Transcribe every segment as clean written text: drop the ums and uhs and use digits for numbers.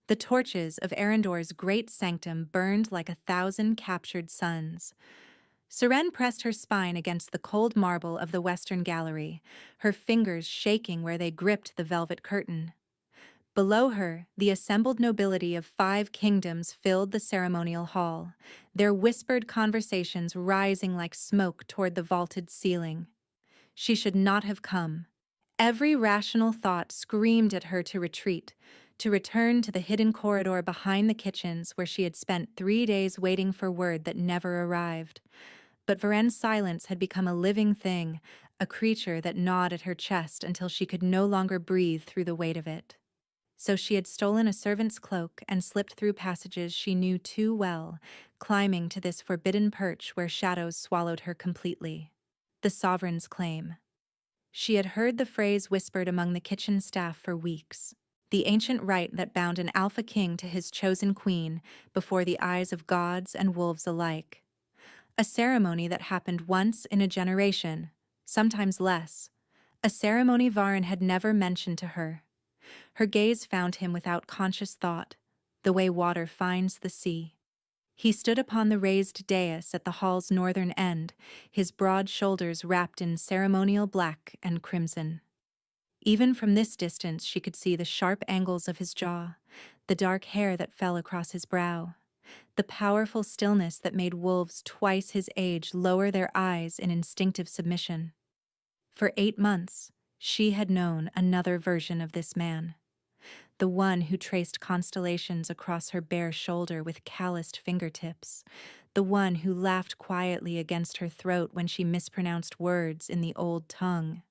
The torches of Arendor's great sanctum burned like 1,000 captured suns. Seren pressed her spine against the cold marble of the western gallery, her fingers shaking where they gripped the velvet curtain. Below her, the assembled nobility of 5 kingdoms filled the ceremonial hall, their whispered conversations rising like smoke toward the vaulted ceiling. She should not have come. Every rational thought screamed at her to retreat, to return to the hidden corridor behind the kitchens where she had spent 3 days waiting for word that never arrived. But Varen's silence had become a living thing, a creature that gnawed at her chest until she could no longer breathe through the weight of it. So she had stolen a servant's cloak and slipped through passages she knew too well, climbing to this forbidden perch where shadows swallowed her completely. The sovereign's claim. She had heard the phrase whispered among the kitchen staff for weeks. The ancient rite that bound an alpha king to his chosen queen before the eyes of gods and wolves alike. A ceremony that happened once in a generation, sometimes less. A ceremony Varen had never mentioned to her. Her gaze found him without conscious thought, the way water finds the sea. He stood upon the raised dais at the hall's northern end, his broad shoulders wrapped in ceremonial black and crimson. Even from this distance she could see the sharp angles of his jaw, the dark hair that fell across his brow, the powerful stillness that made wolves twice his age lower their eyes in instinctive submission. For 8 months, she had known another version of this man. The one who traced constellations across her bare shoulder with calloused fingertips. The one who laughed quietly against her throat when she mispronounced words in the old tongue.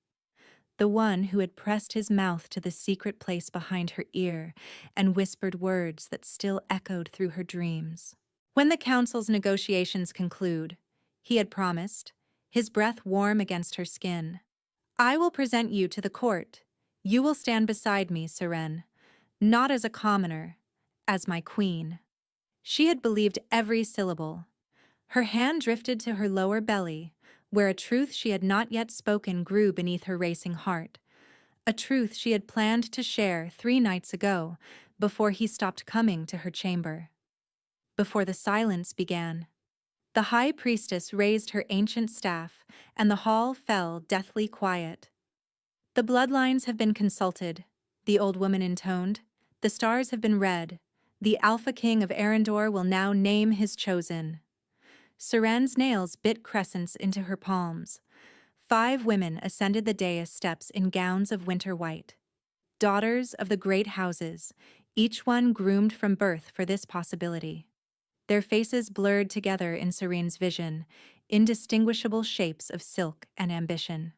The one who had pressed his mouth to the secret place behind her ear and whispered words that still echoed through her dreams. When the council's negotiations conclude, he had promised, his breath warm against her skin, "I will present you to the court. You will stand beside me, Seren. Not as a commoner, as my queen." She had believed every syllable. Her hand drifted to her lower belly, where a truth she had not yet spoken grew beneath her racing heart. A truth she had planned to share 3 nights ago, before he stopped coming to her chamber. Before the silence began, the high priestess raised her ancient staff, and the hall fell deathly quiet. "The bloodlines have been consulted," the old woman intoned. "The stars have been read. The Alpha King of Arendor will now name his chosen." Seren's nails bit crescents into her palms. 5 women ascended the dais steps in gowns of winter white. Daughters of the great houses, each one groomed from birth for this possibility. Their faces blurred together in Serene's vision, indistinguishable shapes of silk and ambition.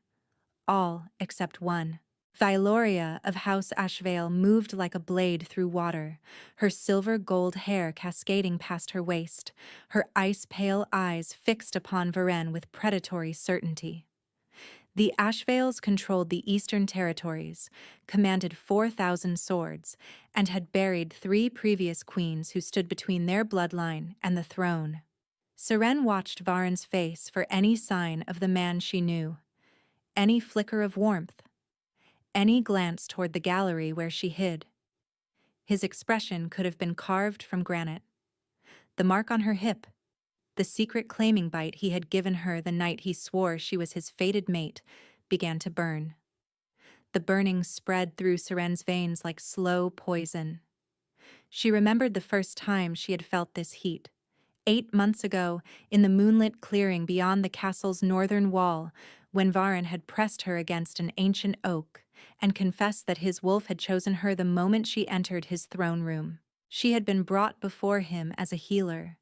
All except one. Vyloria of House Ashvale moved like a blade through water, her silver-gold hair cascading past her waist, her ice-pale eyes fixed upon Varen with predatory certainty. The Ashvales controlled the eastern territories, commanded 4,000 swords, and had buried 3 previous queens who stood between their bloodline and the throne. Seren watched Varen's face for any sign of the man she knew, any flicker of warmth, any glance toward the gallery where she hid. His expression could have been carved from granite. The mark on her hip, the secret claiming bite he had given her the night he swore she was his fated mate, began to burn. The burning spread through Seren's veins like slow poison. She remembered the first time she had felt this heat. 8 months ago, in the moonlit clearing beyond the castle's northern wall, when Varen had pressed her against an ancient oak and confessed that his wolf had chosen her the moment she entered his throne room. She had been brought before him as a healer.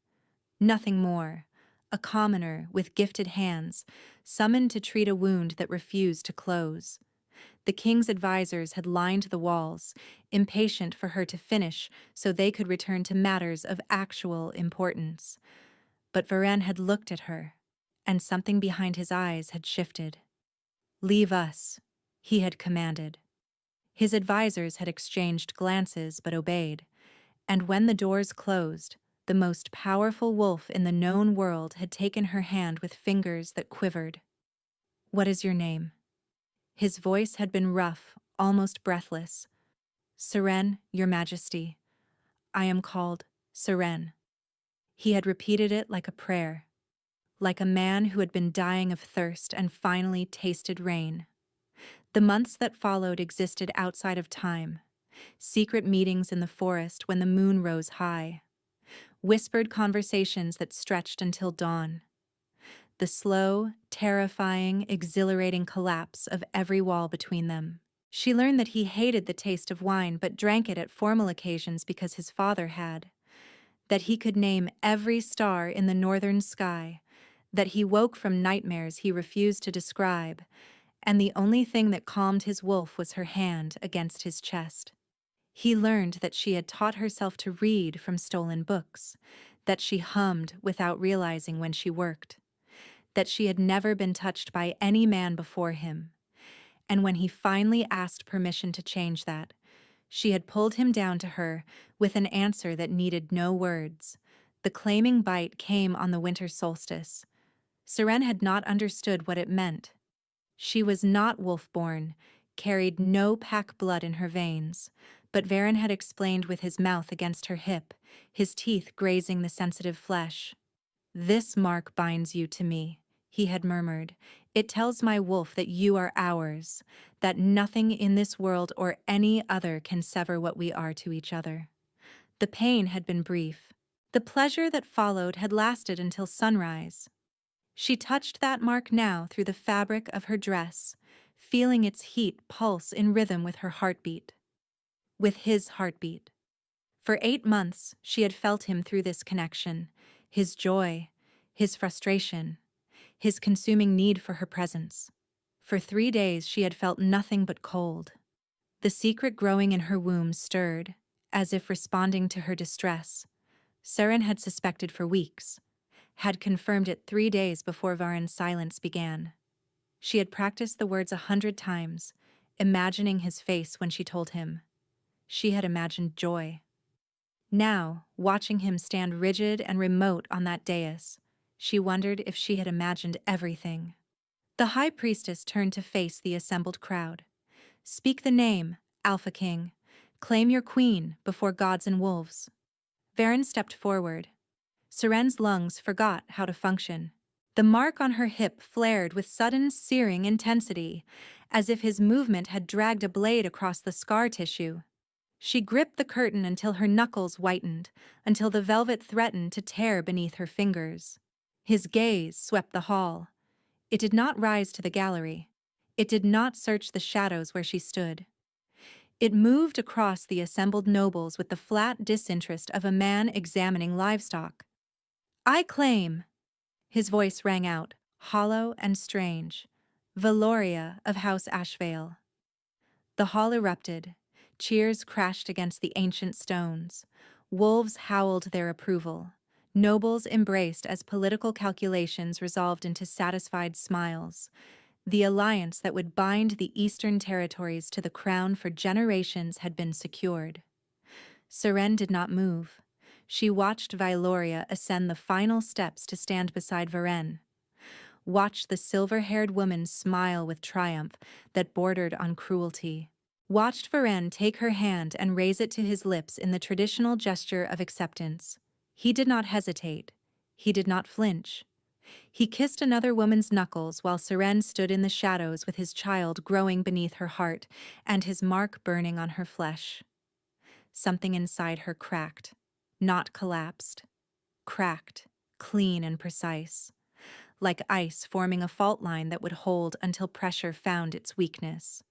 Nothing more. A commoner with gifted hands, summoned to treat a wound that refused to close. The king's advisors had lined the walls, impatient for her to finish so they could return to matters of actual importance. But Varen had looked at her, and something behind his eyes had shifted. "Leave us," he had commanded. His advisors had exchanged glances but obeyed, and when the doors closed, the most powerful wolf in the known world had taken her hand with fingers that quivered. "What is your name?" His voice had been rough, almost breathless. "Seren, your majesty. I am called Seren. He had repeated it like a prayer, like a man who had been dying of thirst and finally tasted rain. The months that followed existed outside of time. Secret meetings in the forest when the moon rose high. Whispered conversations that stretched until dawn. The slow, terrifying, exhilarating collapse of every wall between them. She learned that he hated the taste of wine but drank it at formal occasions because his father had. That he could name every star in the northern sky. That he woke from nightmares he refused to describe. And the only thing that calmed his wolf was her hand against his chest. He learned that she had taught herself to read from stolen books. That she hummed without realizing when she worked. That she had never been touched by any man before him. And when he finally asked permission to change that, she had pulled him down to her with an answer that needed no words. The claiming bite came on the winter solstice. Seren had not understood what it meant. She was not wolf-born, carried no pack blood in her veins, but Varen had explained with his mouth against her hip, his teeth grazing the sensitive flesh. "This mark binds you to me," he had murmured. "It tells my wolf that you are ours, that nothing in this world or any other can sever what we are to each other." The pain had been brief. The pleasure that followed had lasted until sunrise. She touched that mark now through the fabric of her dress, feeling its heat pulse in rhythm with her heartbeat. With his heartbeat. For 8 months, she had felt him through this connection, his joy, his frustration, his consuming need for her presence. For 3 days, she had felt nothing but cold. The secret growing in her womb stirred, as if responding to her distress. Seren had suspected for weeks, had confirmed it 3 days before Varen's silence began. She had practiced the words 100 times, imagining his face when she told him. She had imagined joy. Now, watching him stand rigid and remote on that dais, she wondered if she had imagined everything. The high priestess turned to face the assembled crowd. "Speak the name, Alpha King. Claim your queen before gods and wolves." Varen stepped forward. Seren's lungs forgot how to function. The mark on her hip flared with sudden, searing intensity, as if his movement had dragged a blade across the scar tissue. She gripped the curtain until her knuckles whitened, until the velvet threatened to tear beneath her fingers. His gaze swept the hall. It did not rise to the gallery. It did not search the shadows where she stood. It moved across the assembled nobles with the flat disinterest of a man examining livestock. "I claim," his voice rang out, hollow and strange, "Valoria of House Ashvale." The hall erupted. Cheers crashed against the ancient stones. Wolves howled their approval. Nobles embraced as political calculations resolved into satisfied smiles. The alliance that would bind the eastern territories to the crown for generations had been secured. Seren did not move. She watched Valoria ascend the final steps to stand beside Varen. Watched the silver-haired woman smile with triumph that bordered on cruelty. Watched Varen take her hand and raise it to his lips in the traditional gesture of acceptance. He did not hesitate. He did not flinch. He kissed another woman's knuckles while Seren stood in the shadows with his child growing beneath her heart and his mark burning on her flesh. Something inside her cracked, not collapsed. Cracked, clean and precise. Like ice forming a fault line that would hold until pressure found its weakness.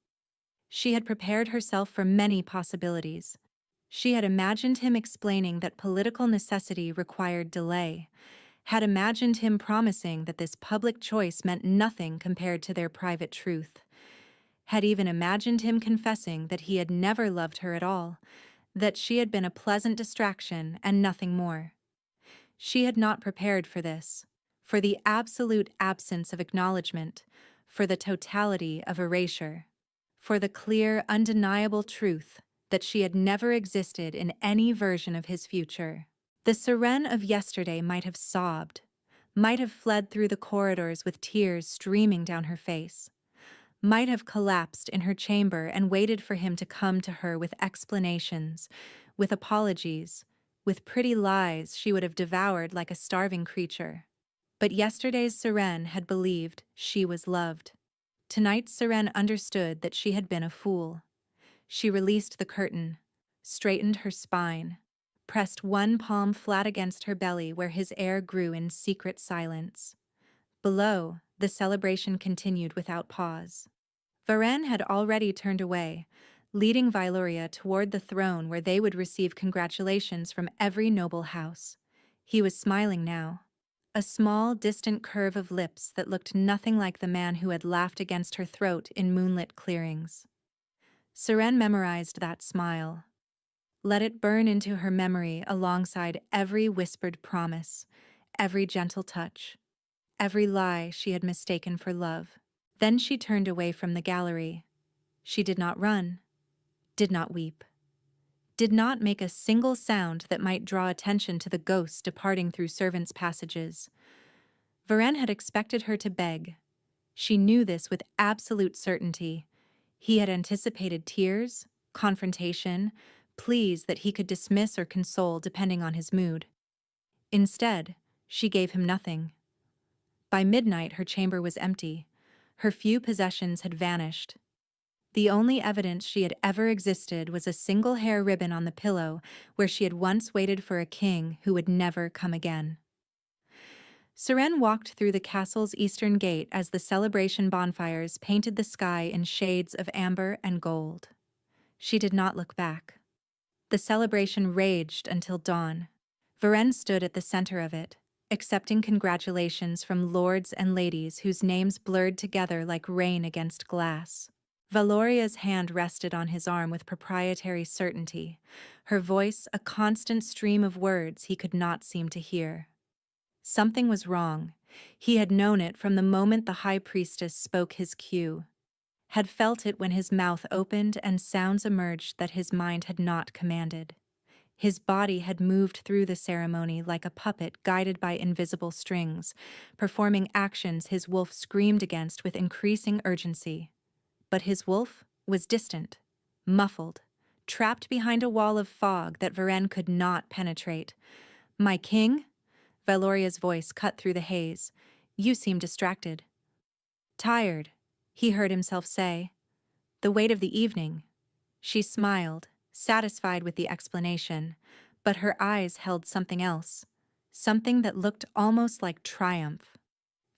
She had prepared herself for many possibilities. She had imagined him explaining that political necessity required delay, had imagined him promising that this public choice meant nothing compared to their private truth, had even imagined him confessing that he had never loved her at all, that she had been a pleasant distraction and nothing more. She had not prepared for this, for the absolute absence of acknowledgement, for the totality of erasure, for the clear, undeniable truth that she had never existed in any version of his future. The Seren of yesterday might have sobbed, might have fled through the corridors with tears streaming down her face, might have collapsed in her chamber and waited for him to come to her with explanations, with apologies, With pretty lies she would have devoured like a starving creature. But yesterday's Seren had believed she was loved. Tonight Seren understood that she had been a fool. She released the curtain, straightened her spine, pressed one palm flat against her belly where his air grew in secret silence. Below, the celebration continued without pause. Varen had already turned away, leading Vyloria toward the throne where they would receive congratulations from every noble house. He was smiling now. A small, distant curve of lips that looked nothing like the man who had laughed against her throat in moonlit clearings. Seren memorized that smile. Let it burn into her memory alongside every whispered promise, every gentle touch, every lie she had mistaken for love. Then she turned away from the gallery. She did not run, did not weep, did not make a single sound that might draw attention to the ghosts departing through servants' passages. Varen had expected her to beg. She knew this with absolute certainty. He had anticipated tears, confrontation, pleas that he could dismiss or console depending on his mood. Instead, she gave him nothing. By midnight, her chamber was empty. Her few possessions had vanished. The only evidence she had ever existed was a single hair ribbon on the pillow where she had once waited for a king who would never come again. Seren walked through the castle's eastern gate as the celebration bonfires painted the sky in shades of amber and gold. She did not look back. The celebration raged until dawn. Varen stood at the center of it, accepting congratulations from lords and ladies whose names blurred together like rain against glass. Valoria's hand rested on his arm with proprietary certainty, her voice a constant stream of words he could not seem to hear. Something was wrong. He had known it from the moment the high priestess spoke his cue, had felt it when his mouth opened and sounds emerged that his mind had not commanded. His body had moved through the ceremony like a puppet guided by invisible strings, performing actions his wolf screamed against with increasing urgency. But his wolf was distant, muffled, trapped behind a wall of fog that Varen could not penetrate. "My king?" Valoria's voice cut through the haze. "You seem distracted." "Tired," he heard himself say. "The weight of the evening." She smiled, satisfied with the explanation, but her eyes held something else, something that looked almost like triumph.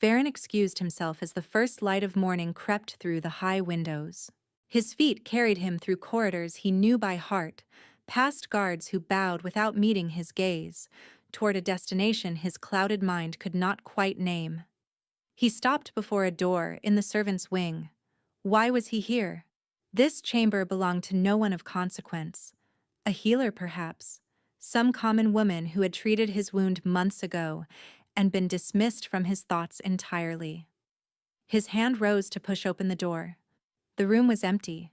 Varen excused himself as the first light of morning crept through the high windows. His feet carried him through corridors he knew by heart, past guards who bowed without meeting his gaze, toward a destination his clouded mind could not quite name. He stopped before a door in the servants' wing. Why was he here? This chamber belonged to no one of consequence. A healer, perhaps. Some common woman who had treated his wound months ago and been dismissed from his thoughts entirely. His hand rose to push open the door. The room was empty.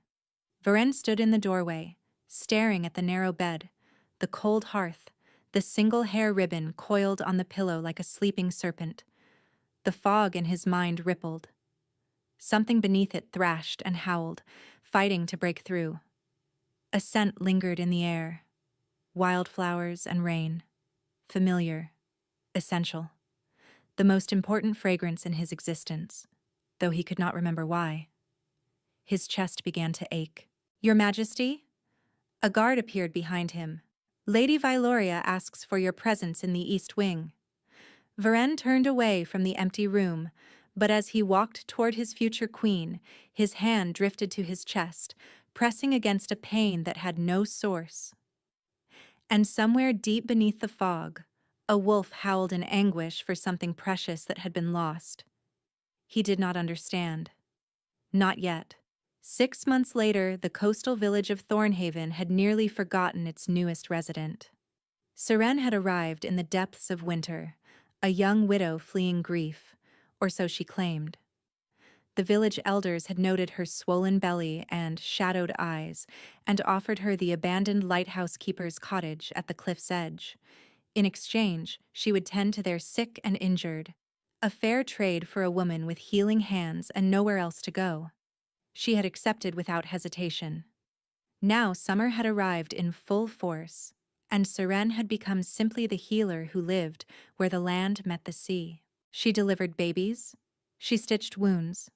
Varen stood in the doorway, staring at the narrow bed, the cold hearth, the single hair ribbon coiled on the pillow like a sleeping serpent. The fog in his mind rippled. Something beneath it thrashed and howled, fighting to break through. A scent lingered in the air. Wildflowers and rain. Familiar. Essential. The most important fragrance in his existence, though he could not remember why. His chest began to ache. "Your Majesty?" A guard appeared behind him. "Lady Vyloria asks for your presence in the East Wing." Varen turned away from the empty room, but as he walked toward his future queen, his hand drifted to his chest, pressing against a pain that had no source. And somewhere deep beneath the fog, a wolf howled in anguish for something precious that had been lost. He did not understand. Not yet. 6 months later, the coastal village of Thornhaven had nearly forgotten its newest resident. Seren had arrived in the depths of winter, a young widow fleeing grief, or so she claimed. The village elders had noted her swollen belly and shadowed eyes and offered her the abandoned lighthouse keeper's cottage at the cliff's edge. In exchange, she would tend to their sick and injured, a fair trade for a woman with healing hands and nowhere else to go. She had accepted without hesitation. Now summer had arrived in full force, and Seren had become simply the healer who lived where the land met the sea. She delivered babies. She stitched wounds.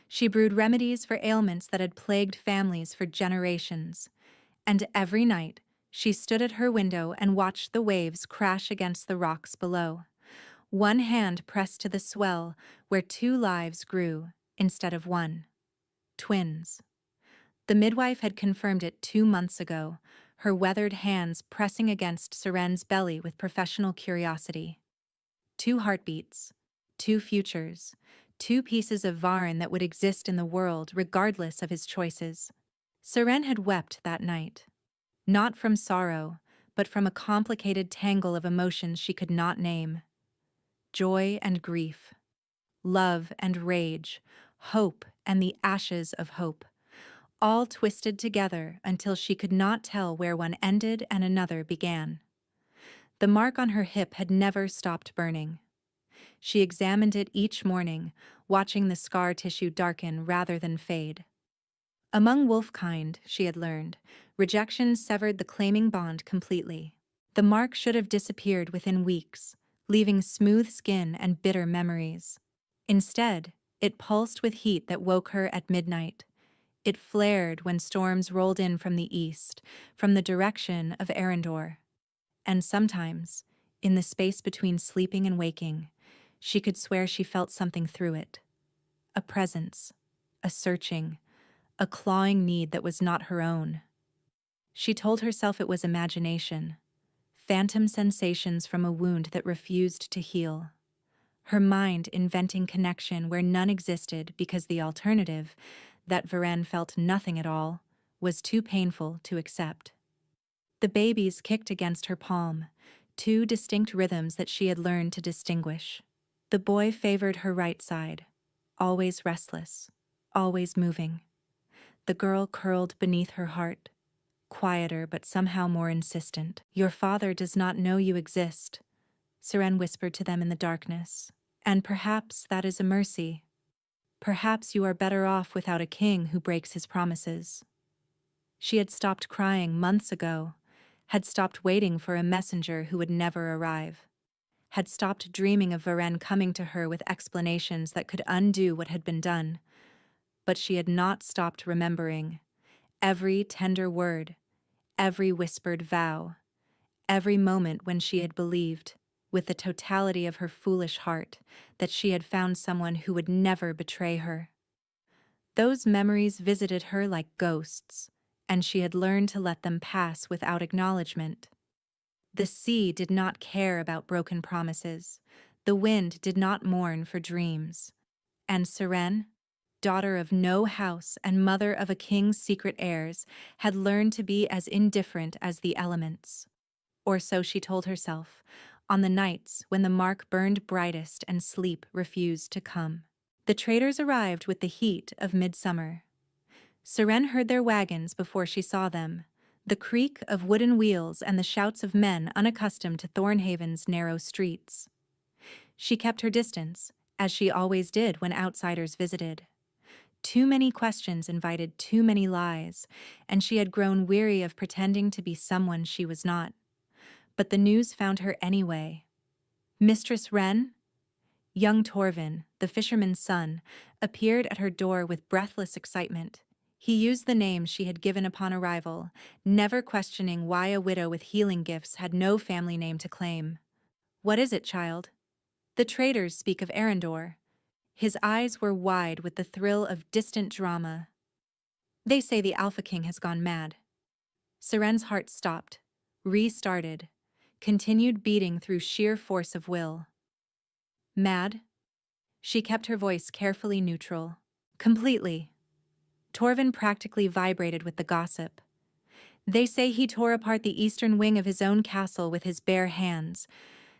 She brewed remedies for ailments that had plagued families for generations. And every night, she stood at her window and watched the waves crash against the rocks below. One hand pressed to the swell where two lives grew instead of one. Twins. The midwife had confirmed it 2 months ago, her weathered hands pressing against Seren's belly with professional curiosity. Two heartbeats, two futures, two pieces of Varen that would exist in the world regardless of his choices. Seren had wept that night. Not from sorrow, but from a complicated tangle of emotions she could not name. Joy and grief, love and rage, hope and the ashes of hope, all twisted together until she could not tell where one ended and another began. The mark on her hip had never stopped burning. She examined it each morning, watching the scar tissue darken rather than fade. Among wolfkind, she had learned, rejection severed the claiming bond completely. The mark should have disappeared within weeks, leaving smooth skin and bitter memories. Instead, it pulsed with heat that woke her at midnight. It flared when storms rolled in from the east, from the direction of Arendor. And sometimes, in the space between sleeping and waking, she could swear she felt something through it. A presence, a searching, a clawing need that was not her own. She told herself it was imagination, phantom sensations from a wound that refused to heal. Her mind inventing connection where none existed because the alternative, that Varen felt nothing at all, was too painful to accept. The babies kicked against her palm, two distinct rhythms that she had learned to distinguish. The boy favored her right side, always restless, always moving. The girl curled beneath her heart, quieter but somehow more insistent. "Your father does not know you exist," Seren whispered to them in the darkness. "And perhaps that is a mercy. Perhaps you are better off without a king who breaks his promises." She had stopped crying months ago, had stopped waiting for a messenger who would never arrive, had stopped dreaming of Varen coming to her with explanations that could undo what had been done. But she had not stopped remembering every tender word, every whispered vow, every moment when she had believed, with the totality of her foolish heart, that she had found someone who would never betray her. Those memories visited her like ghosts, and she had learned to let them pass without acknowledgement. The sea did not care about broken promises. The wind did not mourn for dreams. And Seren, daughter of no house and mother of a king's secret heirs, had learned to be as indifferent as the elements. Or so she told herself, on the nights when the mark burned brightest and sleep refused to come. The traders arrived with the heat of midsummer. Seren heard their wagons before she saw them, the creak of wooden wheels and the shouts of men unaccustomed to Thornhaven's narrow streets. She kept her distance, as she always did when outsiders visited. Too many questions invited too many lies, and she had grown weary of pretending to be someone she was not. But the news found her anyway. Mistress Wren? Young Torvin, the fisherman's son, appeared at her door with breathless excitement. He used the name she had given upon arrival, never questioning why a widow with healing gifts had no family name to claim. "What is it, child?" "The traders speak of Arendor." His eyes were wide with the thrill of distant drama. "They say the Alpha King has gone mad." Seren's heart stopped, restarted, continued beating through sheer force of will. "Mad?" She kept her voice carefully neutral. "Completely." Torvin practically vibrated with the gossip. "They say he tore apart the eastern wing of his own castle with his bare hands,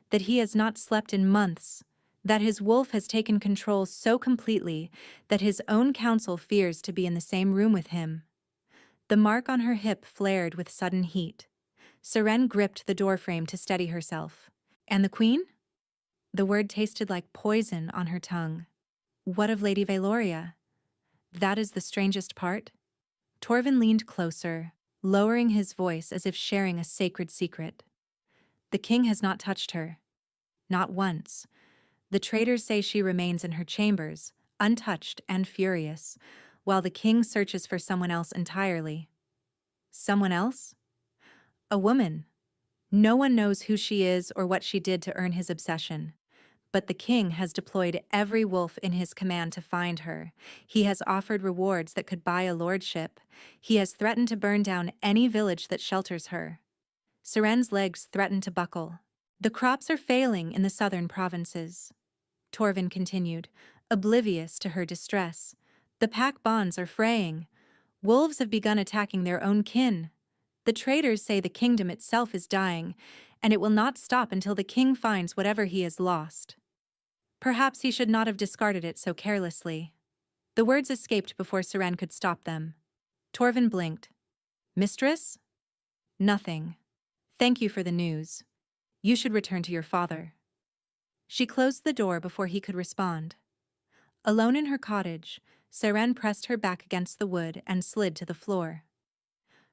that he has not slept in months, that his wolf has taken control so completely that his own council fears to be in the same room with him." The mark on her hip flared with sudden heat. Seren gripped the doorframe to steady herself. "And the queen?" The word tasted like poison on her tongue. "What of Lady Valoria?" "That is the strangest part." Torvin leaned closer, lowering his voice as if sharing a sacred secret. The king has not touched her. Not once. The traders say she remains in her chambers, untouched and furious, while the king searches for someone else entirely. Someone else? A woman. No one knows who she is or what she did to earn his obsession. But the king has deployed every wolf in his command to find her. He has offered rewards that could buy a lordship. He has threatened to burn down any village that shelters her. Seren's legs threaten to buckle. The crops are failing in the southern provinces. Torvin continued, oblivious to her distress. The pack bonds are fraying. Wolves have begun attacking their own kin. The traders say the kingdom itself is dying, and it will not stop until the king finds whatever he has lost. Perhaps he should not have discarded it so carelessly. The words escaped before Seren could stop them. Torvin blinked. Mistress? Nothing. Thank you for the news. You should return to your father. She closed the door before he could respond. Alone in her cottage, Seren pressed her back against the wood and slid to the floor.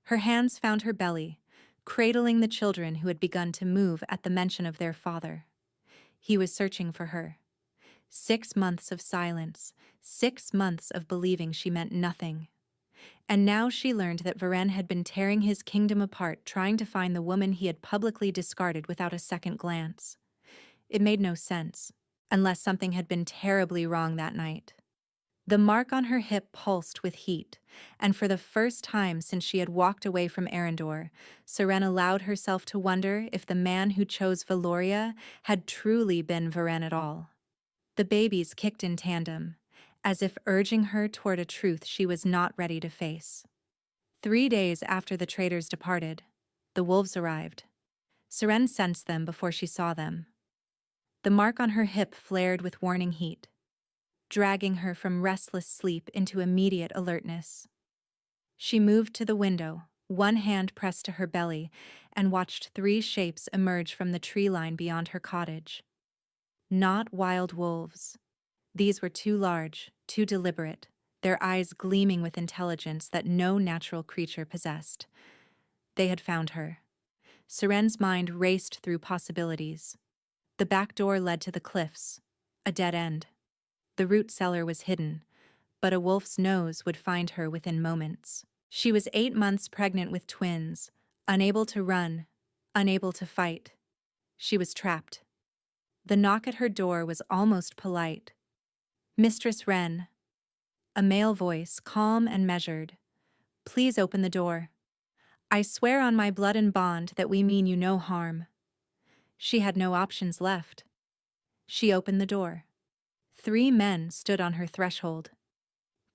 Her hands found her belly, cradling the children who had begun to move at the mention of their father. He was searching for her. 6 months of silence, 6 months of believing she meant nothing. And now she learned that Varen had been tearing his kingdom apart trying to find the woman he had publicly discarded without a second glance. It made no sense, unless something had been terribly wrong that night. The mark on her hip pulsed with heat, and for the first time since she had walked away from Arendor, Seren allowed herself to wonder if the man who chose Valoria had truly been Varen at all. The babies kicked in tandem, as if urging her toward a truth she was not ready to face. 3 days after the traders departed, the wolves arrived. Seren sensed them before she saw them. The mark on her hip flared with warning heat, dragging her from restless sleep into immediate alertness. She moved to the window, one hand pressed to her belly, and watched 3 shapes emerge from the tree line beyond her cottage. Not wild wolves. These were too large, too deliberate, their eyes gleaming with intelligence that no natural creature possessed. They had found her. Seren's mind raced through possibilities. The back door led to the cliffs, a dead end. The root cellar was hidden, but a wolf's nose would find her within moments. She was 8 months pregnant with twins, unable to run, unable to fight. She was trapped. The knock at her door was almost polite. Mistress Wren. A male voice, calm and measured. Please open the door. I swear on my blood and bond that we mean you no harm. She had no options left. She opened the door. 3 men stood on her threshold.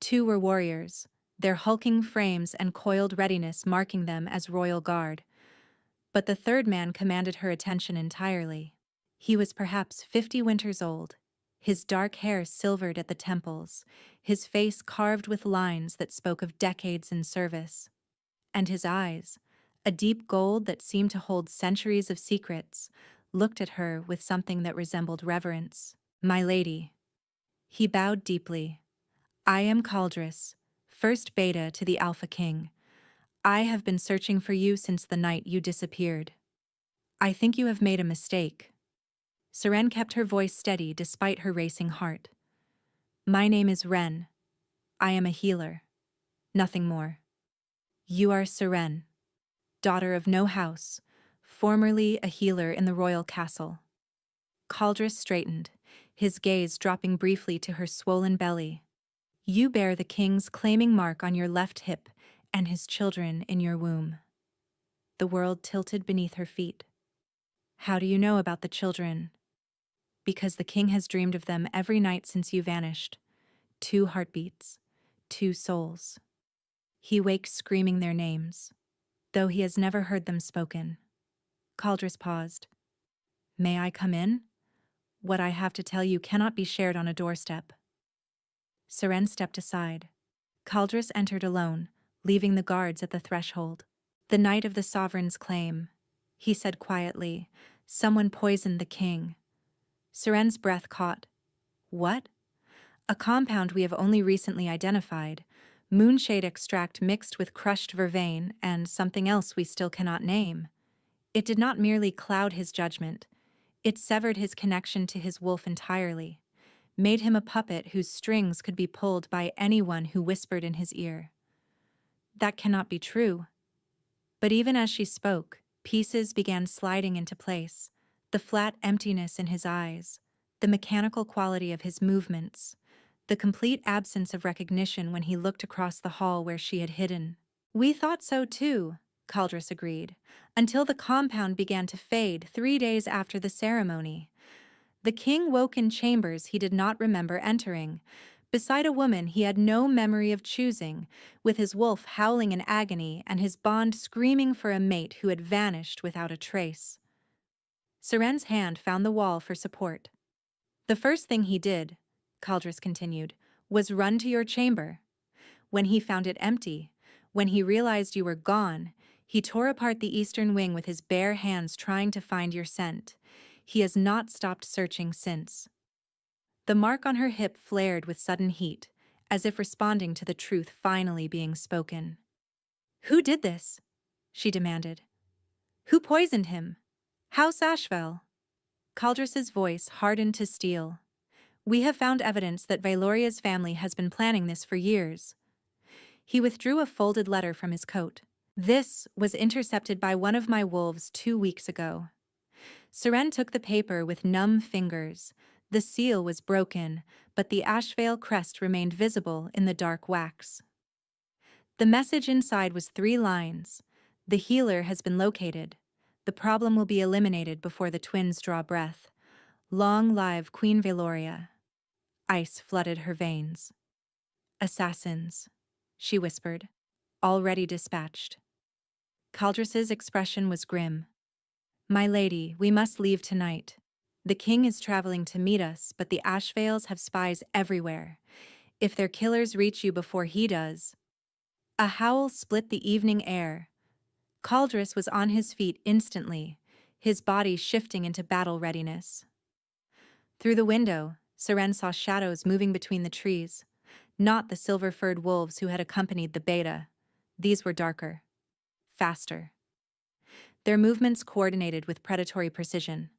2 were warriors, their hulking frames and coiled readiness marking them as royal guard. But the 3rd man commanded her attention entirely. He was perhaps 50 winters old, his dark hair silvered at the temples, his face carved with lines that spoke of decades in service. And his eyes, a deep gold that seemed to hold centuries of secrets, looked at her with something that resembled reverence. My lady. He bowed deeply. I am Caldris, first beta to the Alpha King. I have been searching for you since the night you disappeared. I think you have made a mistake. Seren kept her voice steady despite her racing heart. My name is Wren. I am a healer. Nothing more. You are Seren, daughter of no house, formerly a healer in the royal castle. Caldris straightened, his gaze dropping briefly to her swollen belly. You bear the king's claiming mark on your left hip and his children in your womb. The world tilted beneath her feet. How do you know about the children? Because the king has dreamed of them every night since you vanished. 2 heartbeats, 2 souls. He wakes screaming their names, though he has never heard them spoken. Caldris paused. May I come in? What I have to tell you cannot be shared on a doorstep. Seren stepped aside. Caldris entered alone, leaving the guards at the threshold. The night of the sovereign's claim, he said quietly, someone poisoned the king. Seren's breath caught. What? A compound we have only recently identified, moonshade extract mixed with crushed vervain and something else we still cannot name. It did not merely cloud his judgment, it severed his connection to his wolf entirely, made him a puppet whose strings could be pulled by anyone who whispered in his ear. That cannot be true. But even as she spoke, pieces began sliding into place, the flat emptiness in his eyes, the mechanical quality of his movements, the complete absence of recognition when he looked across the hall where she had hidden. We thought so too, Caldress agreed, until the compound began to fade 3 days after the ceremony. The king woke in chambers he did not remember entering, beside a woman he had no memory of choosing, with his wolf howling in agony and his bond screaming for a mate who had vanished without a trace. Seren's hand found the wall for support. The first thing he did, Caldress continued, was run to your chamber. When he found it empty, when he realized you were gone, he tore apart the eastern wing with his bare hands trying to find your scent. He has not stopped searching since. The mark on her hip flared with sudden heat, as if responding to the truth finally being spoken. Who did this? She demanded. Who poisoned him? House Ashvel. Caldress's voice hardened to steel. We have found evidence that Vailoria's family has been planning this for years. He withdrew a folded letter from his coat. This was intercepted by one of my wolves 2 weeks ago. Seren took the paper with numb fingers. The seal was broken, but the Ashvale crest remained visible in the dark wax. The message inside was 3 lines. The healer has been located. The problem will be eliminated before the twins draw breath. Long live Queen Valoria. Ice flooded her veins. Assassins, she whispered, already dispatched. Caldress's expression was grim. My lady, we must leave tonight. The king is traveling to meet us, but the Ashvales have spies everywhere. If their killers reach you before he does... A howl split the evening air. Caldress was on his feet instantly, his body shifting into battle readiness. Through the window, Seren saw shadows moving between the trees. Not the silver-furred wolves who had accompanied the beta. These were darker. Faster. Their movements coordinated with predatory precision.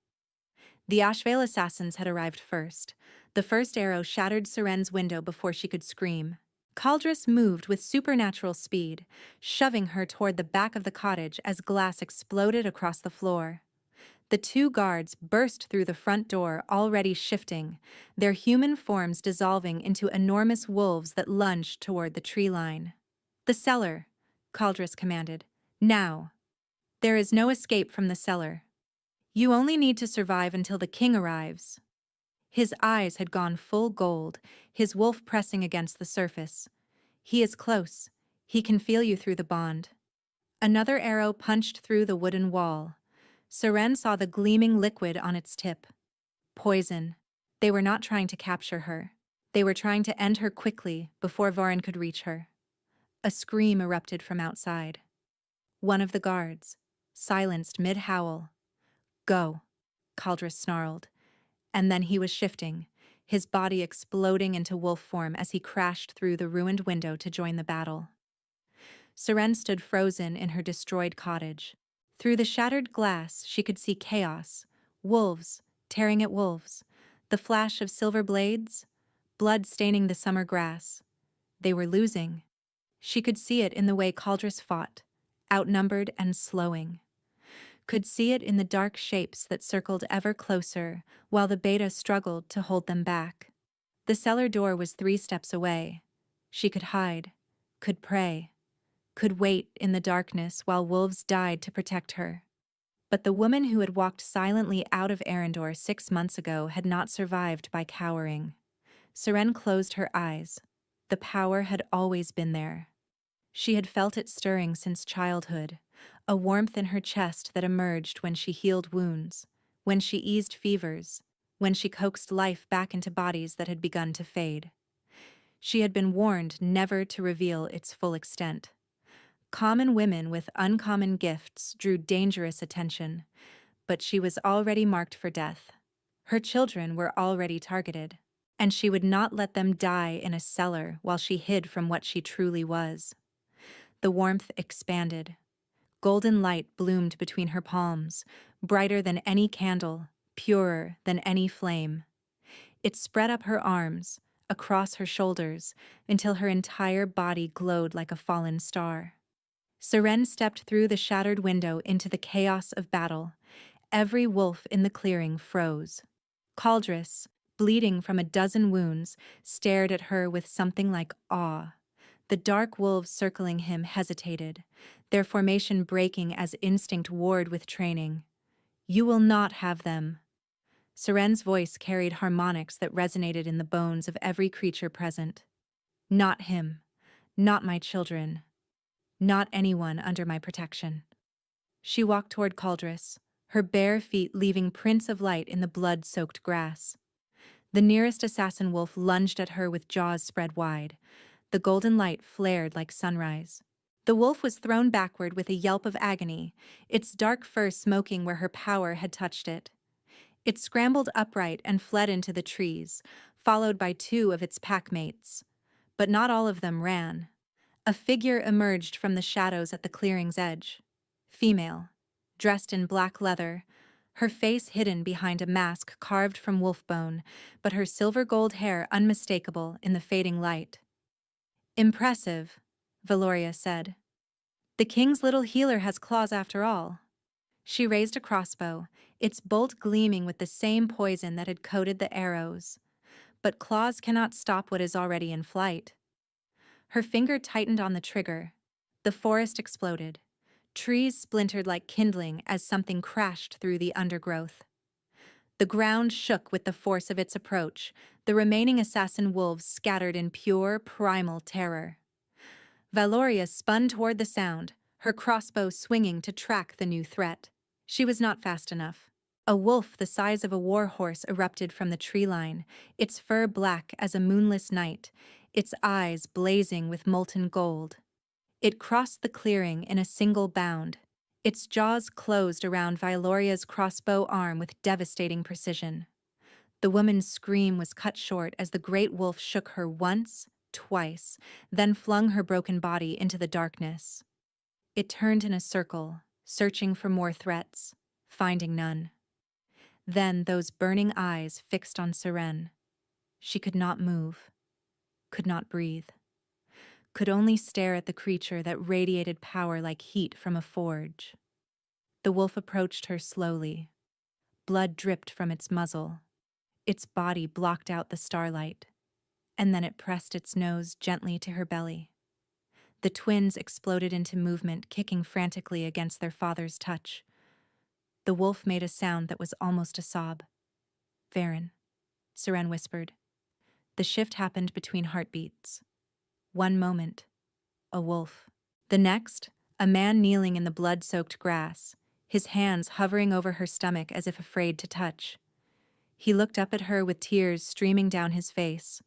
The Ashvale assassins had arrived first. The first arrow shattered Seren's window before she could scream. Caldress moved with supernatural speed, shoving her toward the back of the cottage as glass exploded across the floor. The 2 guards burst through the front door, already shifting, their human forms dissolving into enormous wolves that lunged toward the tree line. The cellar, Caldress commanded. Now. There is no escape from the cellar. You only need to survive until the king arrives. His eyes had gone full gold, his wolf pressing against the surface. He is close. He can feel you through the bond. Another arrow punched through the wooden wall. Seren saw the gleaming liquid on its tip. Poison. They were not trying to capture her. They were trying to end her quickly before Vorin could reach her. A scream erupted from outside. One of the guards, silenced mid-howl. Go, Caldress snarled. And then he was shifting, his body exploding into wolf form as he crashed through the ruined window to join the battle. Seren stood frozen in her destroyed cottage. Through the shattered glass, she could see chaos, wolves tearing at wolves, the flash of silver blades, blood staining the summer grass. They were losing. She could see it in the way Caldress fought, outnumbered and slowing. Could see it in the dark shapes that circled ever closer, while the beta struggled to hold them back. The cellar door was 3 steps away. She could hide, could pray, could wait in the darkness while wolves died to protect her. But the woman who had walked silently out of Arendor 6 months ago had not survived by cowering. Seren closed her eyes. The power had always been there. She had felt it stirring since childhood, a warmth in her chest that emerged when she healed wounds, when she eased fevers, when she coaxed life back into bodies that had begun to fade. She had been warned never to reveal its full extent. Common women with uncommon gifts drew dangerous attention, but she was already marked for death. Her children were already targeted. and she would not let them die in a cellar while she hid from what she truly was. The warmth expanded. Golden light bloomed between her palms, brighter than any candle, purer than any flame. It spread up her arms, across her shoulders, until her entire body glowed like a fallen star. Seren stepped through the shattered window into the chaos of battle. Every wolf in the clearing froze. Caldris, bleeding from a dozen wounds, stared at her with something like awe. The dark wolves circling him hesitated, their formation breaking as instinct warred with training. "You will not have them." Seren's voice carried harmonics that resonated in the bones of every creature present. "Not him. Not my children. Not anyone under my protection." She walked toward Caldris, her bare feet leaving prints of light in the blood-soaked grass. The nearest assassin wolf lunged at her with jaws spread wide. The golden light flared like sunrise. The wolf was thrown backward with a yelp of agony, its dark fur smoking where her power had touched it. It scrambled upright and fled into the trees, followed by two of its packmates. But not all of them ran. A figure emerged from the shadows at the clearing's edge. Female, dressed in black leather, her face hidden behind a mask carved from wolf bone, but her silver-gold hair unmistakable in the fading light. "Impressive," Valoria said. "The king's little healer has claws after all." She raised a crossbow, its bolt gleaming with the same poison that had coated the arrows. But claws cannot stop what is already in flight. Her finger tightened on the trigger. The forest exploded. Trees splintered like kindling as something crashed through the undergrowth. The ground shook with the force of its approach, the remaining assassin wolves scattered in pure, primal terror. Valoria spun toward the sound, her crossbow swinging to track the new threat. She was not fast enough. A wolf the size of a war horse erupted from the tree line, its fur black as a moonless night, its eyes blazing with molten gold. It crossed the clearing in a single bound. Its jaws closed around Valoria's crossbow arm with devastating precision. The woman's scream was cut short as the great wolf shook her once, twice, then flung her broken body into the darkness. It turned in a circle, searching for more threats, finding none. Then those burning eyes fixed on Seren. She could not move, could not breathe, could only stare at the creature that radiated power like heat from a forge. The wolf approached her slowly. Blood dripped from its muzzle. Its body blocked out the starlight, and then it pressed its nose gently to her belly. The twins exploded into movement, kicking frantically against their father's touch. The wolf made a sound that was almost a sob. "Varen," Seren whispered. The shift happened between heartbeats. One moment, a wolf. The next, a man kneeling in the blood-soaked grass, his hands hovering over her stomach as if afraid to touch. He looked up at her with tears streaming down his face.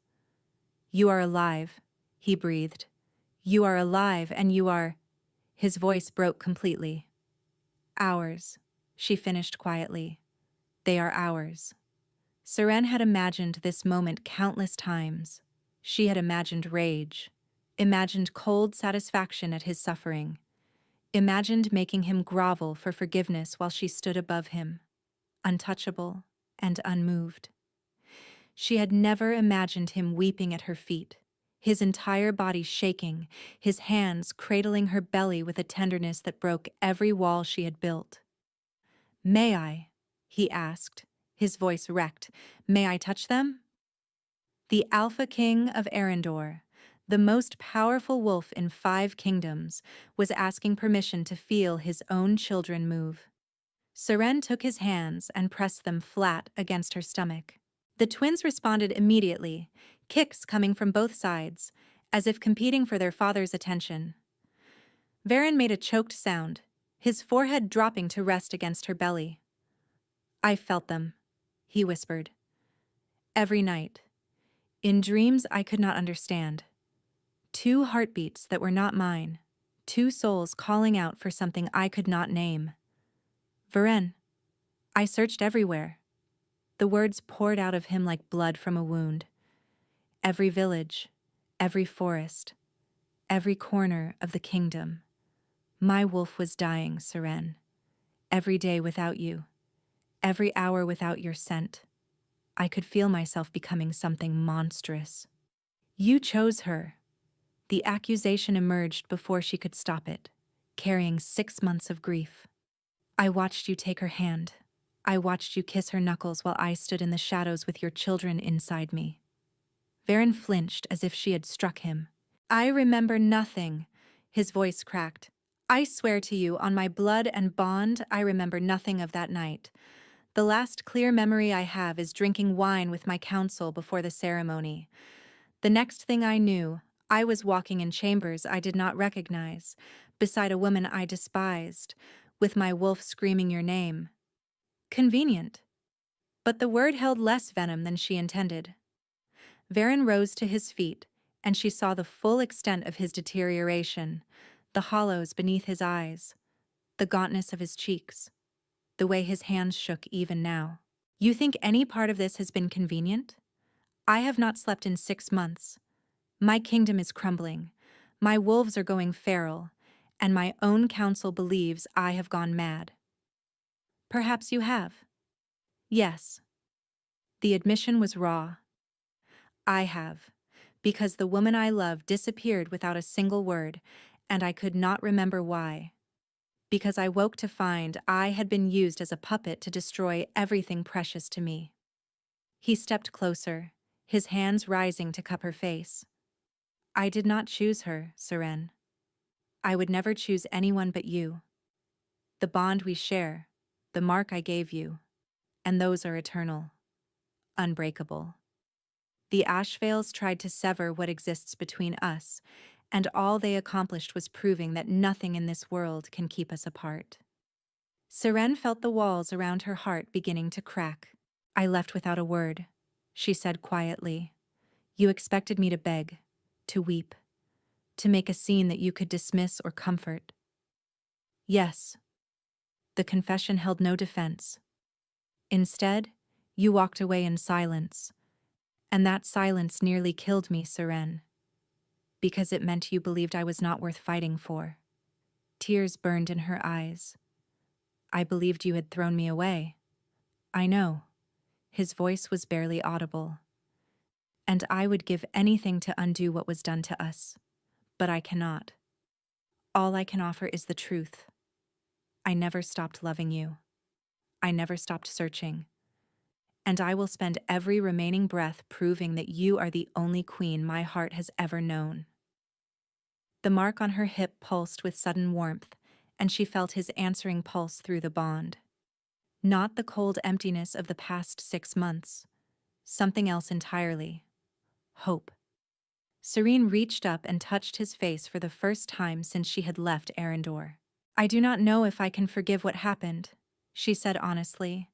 "You are alive," he breathed. "You are alive, and you are—" His voice broke completely. "Ours," she finished quietly. "They are ours." Seren had imagined this moment countless times. She had imagined rage, imagined cold satisfaction at his suffering, imagined making him grovel for forgiveness while she stood above him, untouchable and unmoved. She had never imagined him weeping at her feet, his entire body shaking, his hands cradling her belly with a tenderness that broke every wall she had built. "May I?" he asked, his voice wrecked. "May I touch them?" The Alpha King of Arendor, the most powerful wolf in 5 kingdoms, was asking permission to feel his own children move. Seren took his hands and pressed them flat against her stomach. The twins responded immediately, kicks coming from both sides, as if competing for their father's attention. Varen made a choked sound, his forehead dropping to rest against her belly. "I felt them," he whispered. "Every night. In dreams I could not understand. 2 heartbeats that were not mine, 2 souls calling out for something I could not name. Varen, I searched everywhere." The words poured out of him like blood from a wound. Every village, every forest, every corner of the kingdom. My wolf was dying, Seren. Every day without you, every hour without your scent. I could feel myself becoming something monstrous. You chose her. The accusation emerged before she could stop it, carrying 6 months of grief. I watched you take her hand. I watched you kiss her knuckles while I stood in the shadows with your children inside me. Varen flinched as if she had struck him. I remember nothing. His voice cracked. I swear to you, on my blood and bond, I remember nothing of that night. The last clear memory I have is drinking wine with my council before the ceremony. The next thing I knew, I was walking in chambers I did not recognize, beside a woman I despised, with my wolf screaming your name. Convenient. But the word held less venom than she intended. Varen rose to his feet, and she saw the full extent of his deterioration, the hollows beneath his eyes, the gauntness of his cheeks, the way his hands shook even now. You think any part of this has been convenient? I have not slept in 6 months. My kingdom is crumbling. My wolves are going feral, and my own council believes I have gone mad. Perhaps you have. Yes. The admission was raw. I have, because the woman I love disappeared without a single word, and I could not remember why. Because I woke to find I had been used as a puppet to destroy everything precious to me. He stepped closer, his hands rising to cup her face. I did not choose her, Seren. I would never choose anyone but you. The bond we share, the mark I gave you, and those are eternal, unbreakable. The Ashvales tried to sever what exists between us, and all they accomplished was proving that nothing in this world can keep us apart. Seren felt the walls around her heart beginning to crack. I left without a word, she said quietly. You expected me to beg, to weep, to make a scene that you could dismiss or comfort. Yes. The confession held no defense. Instead, you walked away in silence, and that silence nearly killed me, Seren, because it meant you believed I was not worth fighting for. Tears burned in her eyes. I believed you had thrown me away. I know. His voice was barely audible. And I would give anything to undo what was done to us, but I cannot. All I can offer is the truth. I never stopped loving you. I never stopped searching. And I will spend every remaining breath proving that you are the only queen my heart has ever known. The mark on her hip pulsed with sudden warmth, and she felt his answering pulse through the bond. Not the cold emptiness of the past 6 months. Something else entirely. Hope. Serene reached up and touched his face for the first time since she had left Arendor. I do not know if I can forgive what happened, she said honestly.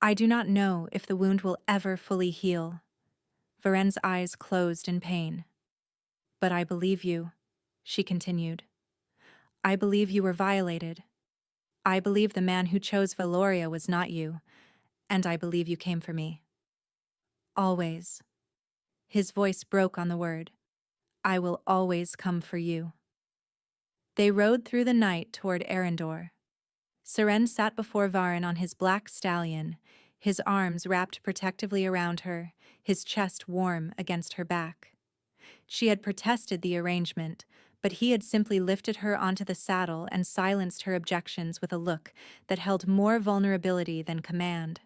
I do not know if the wound will ever fully heal. Varen's eyes closed in pain. But I believe you, she continued. I believe you were violated. I believe the man who chose Valoria was not you, and I believe you came for me. Always. His voice broke on the word. I will always come for you. They rode through the night toward Arendor. Seren sat before Varen on his black stallion, his arms wrapped protectively around her, his chest warm against her back. She had protested the arrangement, but he had simply lifted her onto the saddle and silenced her objections with a look that held more vulnerability than command.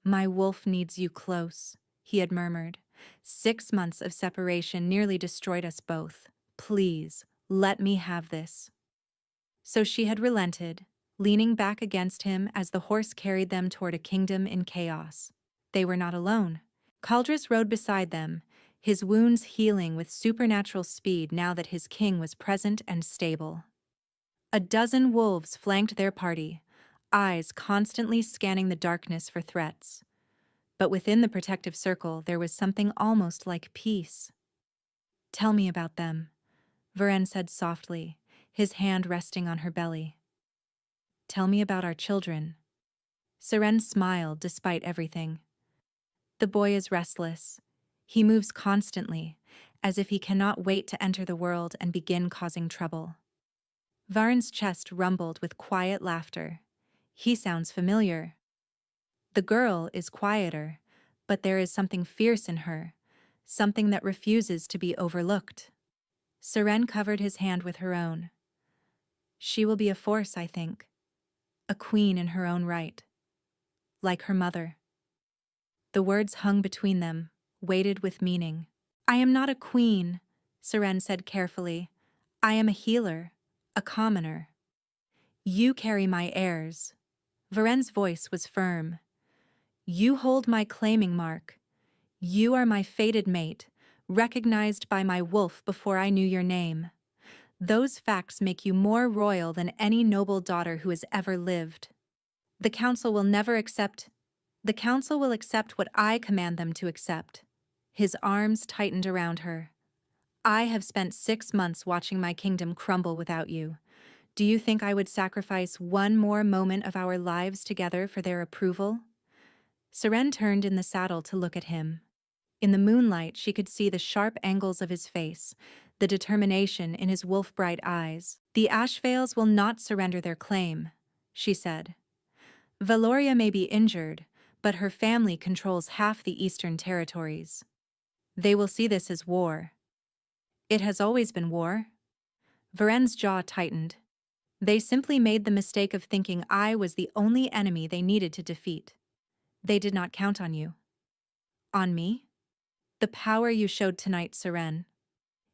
My wolf needs you close, he had murmured. 6 months of separation nearly destroyed us both. Please, let me have this. So she had relented, leaning back against him as the horse carried them toward a kingdom in chaos. They were not alone. Caldris rode beside them, his wounds healing with supernatural speed now that his king was present and stable. A dozen wolves flanked their party, eyes constantly scanning the darkness for threats. But within the protective circle there was something almost like peace. Tell me about them, Varen said softly, his hand resting on her belly. Tell me about our children. Seren smiled despite everything. The boy is restless. He moves constantly, as if he cannot wait to enter the world and begin causing trouble. Varen's chest rumbled with quiet laughter. He sounds familiar. The girl is quieter, but there is something fierce in her, something that refuses to be overlooked. Seren covered his hand with her own. She will be a force, I think. A queen in her own right. Like her mother. The words hung between them, weighted with meaning. I am not a queen, Seren said carefully. I am a healer, a commoner. You carry my heirs. Varen's voice was firm. You hold my claiming mark. You are my fated mate, recognized by my wolf before I knew your name. Those facts make you more royal than any noble daughter who has ever lived. The council will never accept. The council will accept what I command them to accept. His arms tightened around her. I have spent 6 months watching my kingdom crumble without you. Do you think I would sacrifice one more moment of our lives together for their approval? Seren turned in the saddle to look at him. In the moonlight, she could see the sharp angles of his face, the determination in his wolf-bright eyes. The Ashvales will not surrender their claim, she said. Valoria may be injured, but her family controls half the eastern territories. They will see this as war. It has always been war. Varen's jaw tightened. They simply made the mistake of thinking I was the only enemy they needed to defeat. They did not count on you. On me? The power you showed tonight, Seren.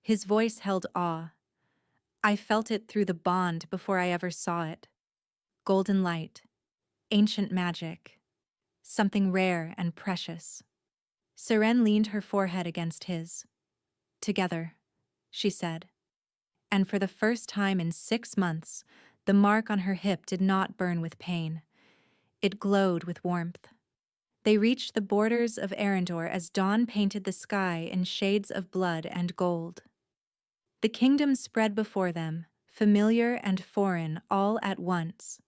His voice held awe. I felt it through the bond before I ever saw it. Golden light. Ancient magic. Something rare and precious. Seren leaned her forehead against his. Together, she said. And for the first time in 6 months, the mark on her hip did not burn with pain. It glowed with warmth. They reached the borders of Arendor as dawn painted the sky in shades of blood and gold. The kingdom spread before them, familiar and foreign all at once.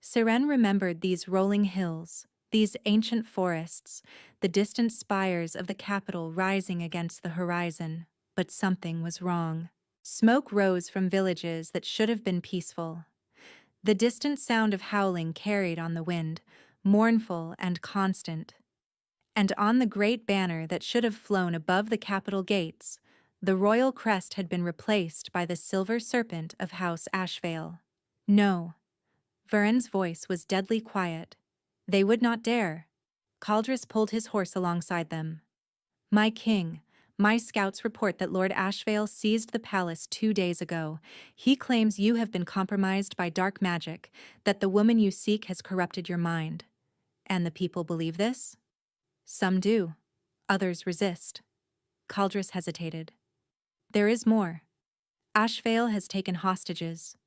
Seren remembered these rolling hills, these ancient forests, the distant spires of the capital rising against the horizon, but something was wrong. Smoke rose from villages that should have been peaceful. The distant sound of howling carried on the wind, mournful and constant. And on the great banner that should have flown above the capital gates, the royal crest had been replaced by the silver serpent of House Ashvale. No. Varen's voice was deadly quiet. They would not dare. Caldris pulled his horse alongside them. My king, my scouts report that Lord Ashvale seized the palace 2 days ago. He claims you have been compromised by dark magic, that the woman you seek has corrupted your mind. And the people believe this? Some do. Others resist. Caldris hesitated. There is more. Ashvale has taken hostages,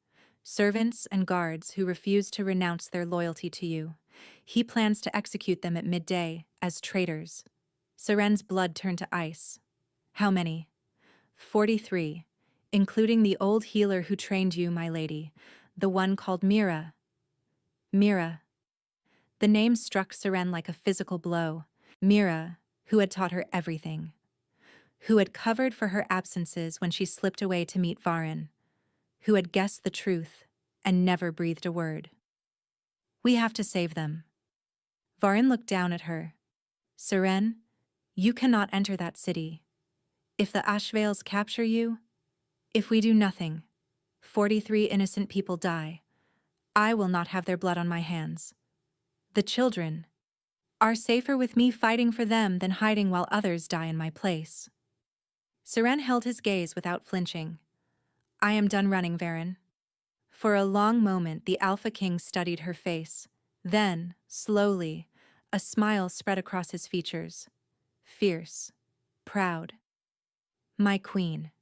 servants and guards who refuse to renounce their loyalty to you. He plans to execute them at midday as traitors. Seren's blood turned to ice. How many? 43, including the old healer who trained you, my lady, the one called Mira. Mira. The name struck Seren like a physical blow. Mira, who had taught her everything. Who had covered for her absences when she slipped away to meet Varen. Who had guessed the truth and never breathed a word. We have to save them. Varen looked down at her. Seren, you cannot enter that city. If the Ashvales capture you, if we do nothing, 43 innocent people die. I will not have their blood on my hands. The children are safer with me fighting for them than hiding while others die in my place. Seren held his gaze without flinching. I am done running, Varen. For a long moment the Alpha King studied her face. Then, slowly, a smile spread across his features. Fierce, proud. My queen,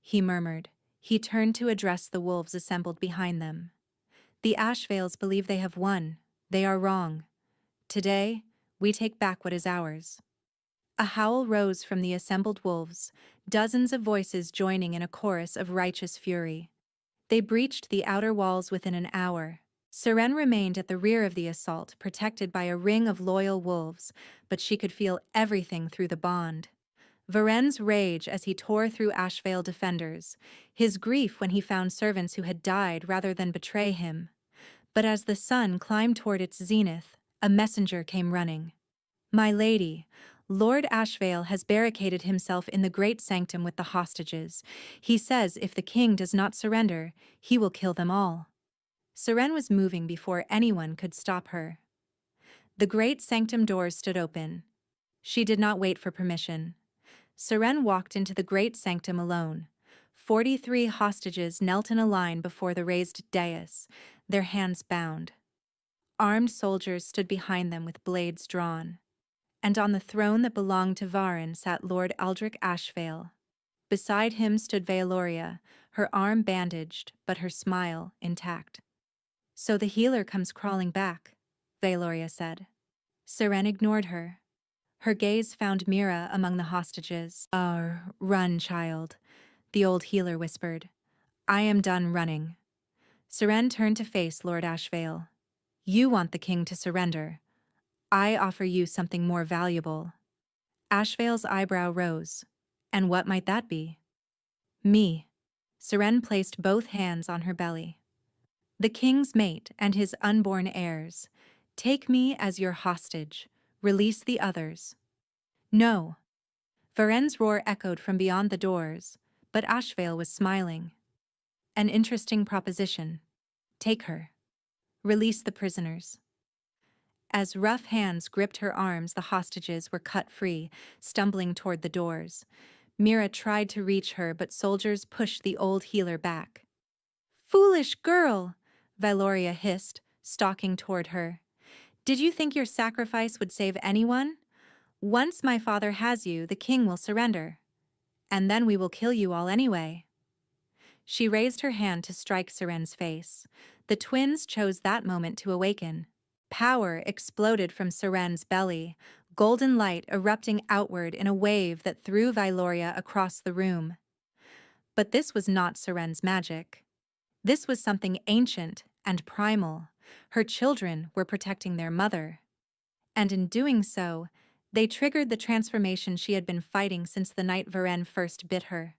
he murmured. He turned to address the wolves assembled behind them. The Ashvales believe they have won. They are wrong. Today, we take back what is ours. A howl rose from the assembled wolves, dozens of voices joining in a chorus of righteous fury. They breached the outer walls within an hour. Seren remained at the rear of the assault, protected by a ring of loyal wolves, but she could feel everything through the bond. Varen's rage as he tore through Ashvale defenders, his grief when he found servants who had died rather than betray him. But as the sun climbed toward its zenith, a messenger came running. "My lady, Lord Ashvale has barricaded himself in the great sanctum with the hostages. He says if the king does not surrender, he will kill them all." Seren was moving before anyone could stop her. The great sanctum doors stood open. She did not wait for permission. Seren walked into the great sanctum alone. 43 hostages knelt in a line before the raised dais, their hands bound. Armed soldiers stood behind them with blades drawn. And on the throne that belonged to Varen sat Lord Aldrich Ashvale. Beside him stood Vealoria, her arm bandaged, but her smile intact. "So the healer comes crawling back," Vealoria said. Seren ignored her. Her gaze found Mira among the hostages. Run, child," the old healer whispered. "I am done running." Seren turned to face Lord Ashvale. "You want the king to surrender. I offer you something more valuable." Ashvale's eyebrow rose. "And what might that be?" "Me." Seren placed both hands on her belly. "The king's mate and his unborn heirs. Take me as your hostage. Release the others." "No." Varen's roar echoed from beyond the doors, but Ashvale was smiling. "An interesting proposition. Take her. Release the prisoners." As rough hands gripped her arms, the hostages were cut free, stumbling toward the doors. Mira tried to reach her, but soldiers pushed the old healer back. "Foolish girl," Vealoria hissed, stalking toward her. "Did you think your sacrifice would save anyone? Once my father has you, the king will surrender. And then we will kill you all anyway." She raised her hand to strike Seren's face. The twins chose that moment to awaken. Power exploded from Seren's belly, golden light erupting outward in a wave that threw Vealoria across the room. But this was not Seren's magic. This was something ancient and primal. Her children were protecting their mother. And in doing so, they triggered the transformation she had been fighting since the night Varen first bit her.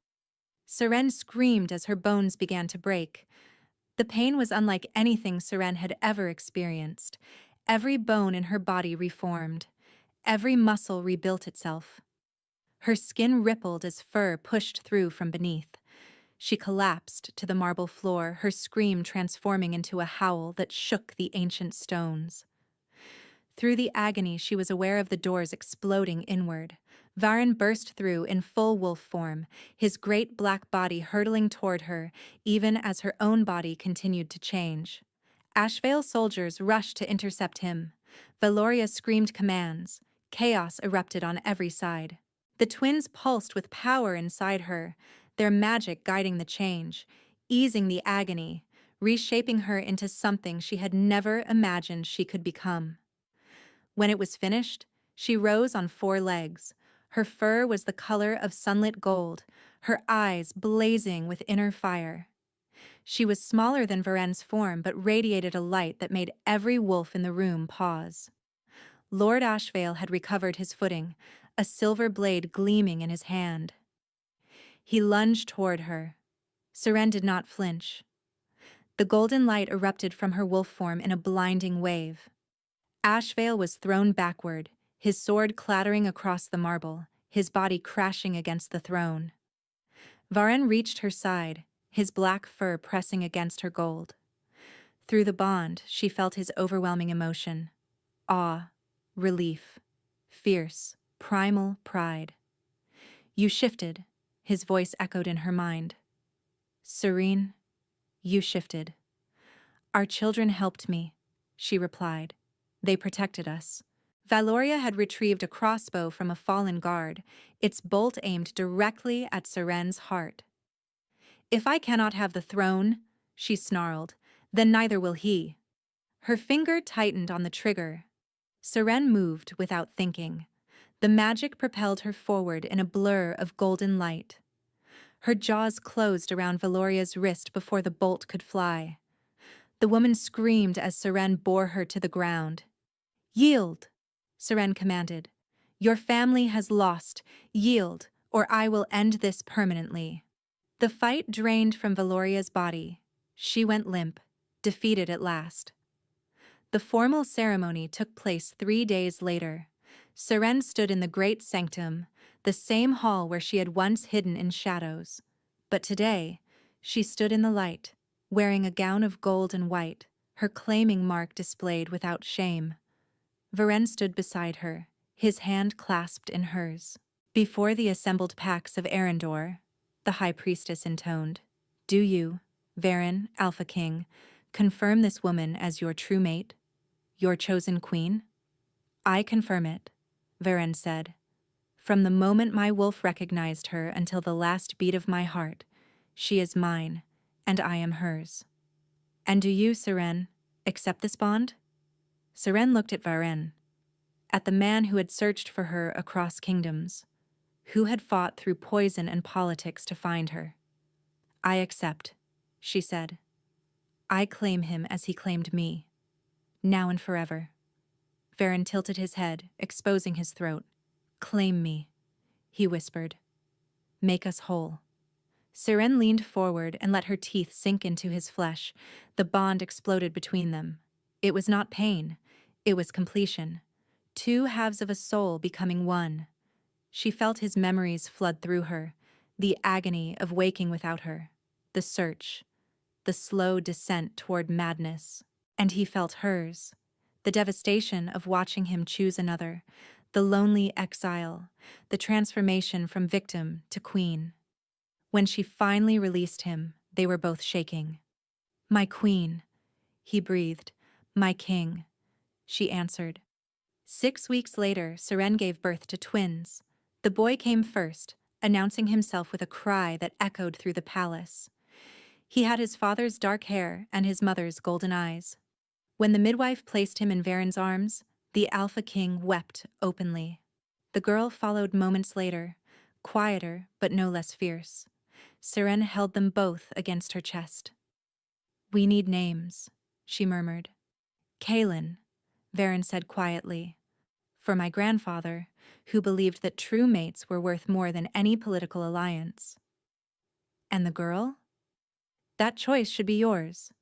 Seren screamed as her bones began to break. The pain was unlike anything Seren had ever experienced. Every bone in her body reformed. Every muscle rebuilt itself. Her skin rippled as fur pushed through from beneath. She collapsed to the marble floor, her scream transforming into a howl that shook the ancient stones. Through the agony, she was aware of the doors exploding inward. Varen burst through in full wolf form, his great black body hurtling toward her, even as her own body continued to change. Ashvale soldiers rushed to intercept him. Vealoria screamed commands. Chaos erupted on every side. The twins pulsed with power inside her, their magic guiding the change, easing the agony, reshaping her into something she had never imagined she could become. When it was finished, she rose on 4 legs. Her fur was the color of sunlit gold, her eyes blazing with inner fire. She was smaller than Varen's form, but radiated a light that made every wolf in the room pause. Lord Ashvale had recovered his footing, a silver blade gleaming in his hand. He lunged toward her. Seren did not flinch. The golden light erupted from her wolf form in a blinding wave. Ashvale was thrown backward, his sword clattering across the marble, his body crashing against the throne. Varen reached her side, his black fur pressing against her gold. Through the bond, she felt his overwhelming emotion. Awe, relief, fierce, primal pride. "You shifted," his voice echoed in her mind. "Serene, you shifted." "Our children helped me," she replied. "They protected us." Vealoria had retrieved a crossbow from a fallen guard, its bolt aimed directly at Seren's heart. "If I cannot have the throne," she snarled, "then neither will he." Her finger tightened on the trigger. Seren moved without thinking. The magic propelled her forward in a blur of golden light. Her jaws closed around Vealoria's wrist before the bolt could fly. The woman screamed as Seren bore her to the ground. "Yield," Seren commanded. "Your family has lost. Yield, or I will end this permanently. The fight drained from Valoria's body. She went limp, defeated at last. The formal ceremony took place 3 days later. Seren stood in the great sanctum, the same hall where she had once hidden in shadows. But today, she stood in the light, wearing a gown of gold and white, her claiming mark displayed without shame. Varen stood beside her, his hand clasped in hers. Before the assembled packs of Arendor, the high priestess intoned, "Do you, Varen, Alpha King, confirm this woman as your true mate, your chosen queen?" "I confirm it," Varen said. "From the moment my wolf recognized her until the last beat of my heart, she is mine, and I am hers." "And do you, Seren, accept this bond?" Seren looked at Varen, at the man who had searched for her across kingdoms, who had fought through poison and politics to find her. "I accept," she said. "I claim him as he claimed me, now and forever." Varen tilted his head, exposing his throat. "Claim me," he whispered. "Make us whole." Seren leaned forward and let her teeth sink into his flesh. The bond exploded between them. It was not pain, it was completion. Two halves of a soul becoming one. She felt his memories flood through her, the agony of waking without her, the search, the slow descent toward madness. And he felt hers, the devastation of watching him choose another, the lonely exile, the transformation from victim to queen. When she finally released him, they were both shaking. "My queen," he breathed. "My king," she answered. 6 weeks later, Seren gave birth to twins. The boy came first, announcing himself with a cry that echoed through the palace. He had his father's dark hair and his mother's golden eyes. When the midwife placed him in Varen's arms, the Alpha King wept openly. The girl followed moments later, quieter but no less fierce. Seren held them both against her chest. "We need names," she murmured. "Kaelin," Varen said quietly. "For my grandfather, who believed that true mates were worth more than any political alliance." "And the girl?" "That choice should be yours."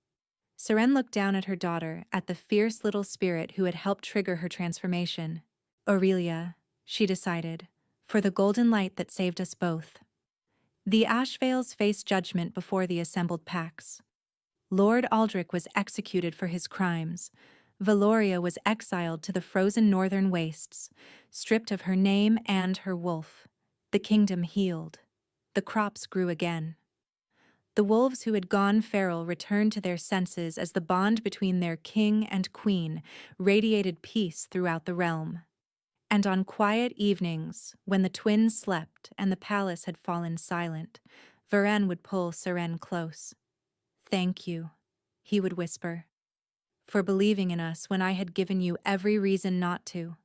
Seren looked down at her daughter, at the fierce little spirit who had helped trigger her transformation. "Aurelia," she decided, "for the golden light that saved us both." The Ashvales faced judgment before the assembled packs. Lord Aldrich was executed for his crimes. Valoria was exiled to the frozen northern wastes, stripped of her name and her wolf. The kingdom healed. The crops grew again. The wolves who had gone feral returned to their senses as the bond between their king and queen radiated peace throughout the realm. And on quiet evenings, when the twins slept and the palace had fallen silent, Varen would pull Seren close. "Thank you," he would whisper, "for believing in us when I had given you every reason not to."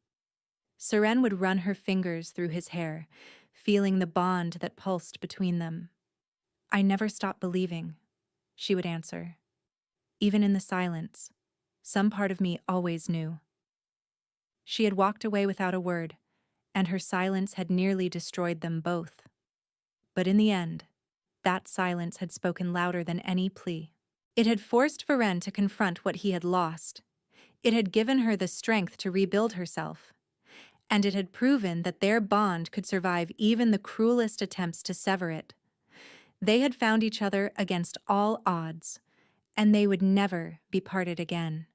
Seren would run her fingers through his hair, feeling the bond that pulsed between them. "I never stopped believing," she would answer. "Even in the silence, some part of me always knew." She had walked away without a word, and her silence had nearly destroyed them both. But in the end, that silence had spoken louder than any plea. It had forced Varen to confront what he had lost. It had given her the strength to rebuild herself. And it had proven that their bond could survive even the cruelest attempts to sever it. They had found each other against all odds, and they would never be parted again.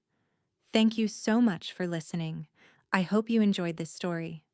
Thank you so much for listening. I hope you enjoyed this story.